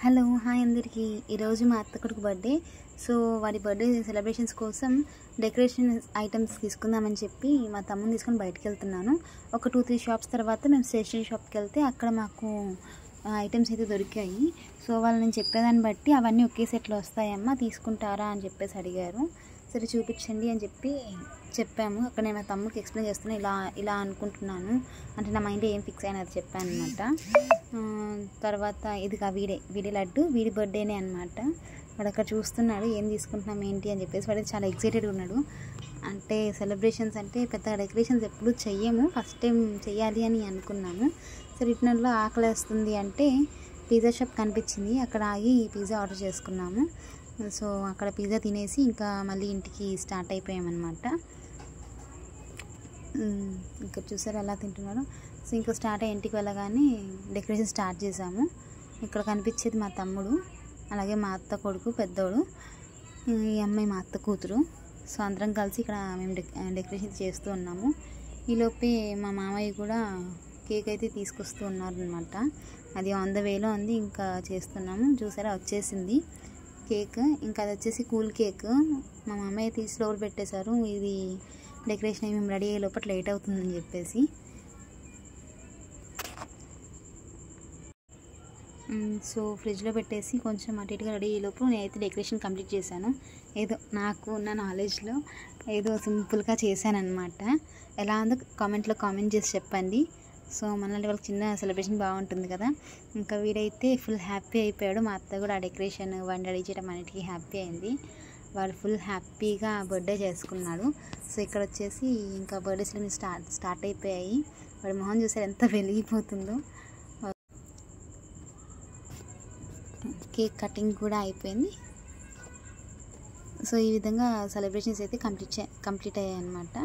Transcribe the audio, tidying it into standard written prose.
Hello hi అందరికీ ఈరోజు మా అత్త కొడుకు బర్త్డే. సో వాడి బర్త్డే సెలబ్రేషన్స్ కోసం డెకరేషన్ ఐటమ్స్ తీసుకుందామని చెప్పి మా తమ్ముని తీసుకొని బయటకు వెళ్తున్నాను. ఒక 2-3 షాప్స్ తర్వాత మేము స్టేషనరీ షాప్కి వెళ్తే అక్కడ మాకు ఐటమ్స్ అయితే దొరికాయి. సో వాళ్ళు నేను చెప్పేదాన్ని బట్టి అవన్నీ ఒకే సెట్లో వస్తాయమ్మా, తీసుకుంటారా అని చెప్పేసి అడిగారు. సరే చూపించండి అని చెప్పి చెప్పాము. అక్కడ నేను మా తమ్ముడికి ఎక్స్ప్లెయిన్ చేస్తున్నా, ఇలా అనుకుంటున్నాను అంటే నా మైండ్ ఏం ఫిక్స్ అయినా అది చెప్పాను అనమాట. తర్వాత ఇదిగా వీడి లడ్డు వీడి బర్త్డేనే అనమాట. వాడు అక్కడ చూస్తున్నాడు ఏం తీసుకుంటున్నాం ఏంటి అని చెప్పేసి. వాడు చాలా ఎక్సైటెడ్గా ఉన్నాడు. అంటే సెలబ్రేషన్స్ అంటే పెద్ద డెకరేషన్స్ ఎప్పుడు చెయ్యము, ఫస్ట్ టైం చెయ్యాలి అని అనుకున్నాను. సో రిటర్న్లో ఆకలి వస్తుంది అంటే పిజ్జా షాప్ కనిపించింది, అక్కడ ఆగి పిజ్జా ఆర్డర్ చేసుకున్నాము. సో అక్కడ పిజ్జా తినేసి ఇంకా మళ్ళీ ఇంటికి స్టార్ట్ అయిపోయామన్నమాట. ఇక్కడ చూసారు ఎలా తింటున్నాడు. సో ఇంకా స్టార్ట్ అయ్యి ఇంటికి వెళ్ళగానే డెకరేషన్ స్టార్ట్ చేసాము. ఇక్కడ కనిపించేది మా తమ్ముడు, అలాగే మా అత్త కొడుకు పెద్దోడు, ఈ అమ్మాయి మా అత్త కూతురు. సో అందరం కలిసి ఇక్కడ మేము డెకరేషన్ చేస్తూ ఉన్నాము. ఈలోపే మా మామయ్య కూడా కేక్ అయితే తీసుకొస్తూ ఉన్నారనమాట. అది ఆన్ ద వేలో ఉంది, ఇంకా చేస్తున్నాము. చూసారా వచ్చేసింది కేక్. ఇంకా అది వచ్చేసి కూల్ కేక్. మా మామయ్య తీసి లోపల పెట్టేశారు. ఇది డెకరేషన్ అయ్యి మేము రెడీ అయ్యే లోపల లేట్ అవుతుందని చెప్పేసి. సో ఫ్రిడ్జ్లో పెట్టేసి కొంచెం అటు ఇటుగా రెడీ అయ్యేలోపు నేనైతే డెకరేషన్ కంప్లీట్ చేశాను. ఏదో నాకు ఉన్న నాలెడ్జ్లో ఏదో సింపుల్గా చేశానమాట. ఎలా ఉందో కామెంట్లో కామెంట్ చేసి చెప్పండి. సో మనలాంటి వాళ్ళకి చిన్న సెలబ్రేషన్ బాగుంటుంది కదా. ఇంకా వీడైతే ఫుల్ హ్యాపీ అయిపోయాడు. మా అత్త కూడా ఆ డెకరేషన్ వాడిని రెడీ చేయడం అన్నిటికీ హ్యాపీ అయింది. వాడు ఫుల్ హ్యాపీగా బర్త్డే చేసుకున్నాడు. సో ఇక్కడ వచ్చేసి ఇంకా బర్త్డే సెలబ్రేషన్ స్టార్ట్ అయిపోయాయి. వాడి మొహం చూసారు ఎంత వెలిగిపోతుందో. కేక్ కటింగ్ కూడా అయిపోయింది. సో ఈ విధంగా సెలబ్రేషన్స్ అయితే కంప్లీట్ అయ్యాయి అన్నమాట.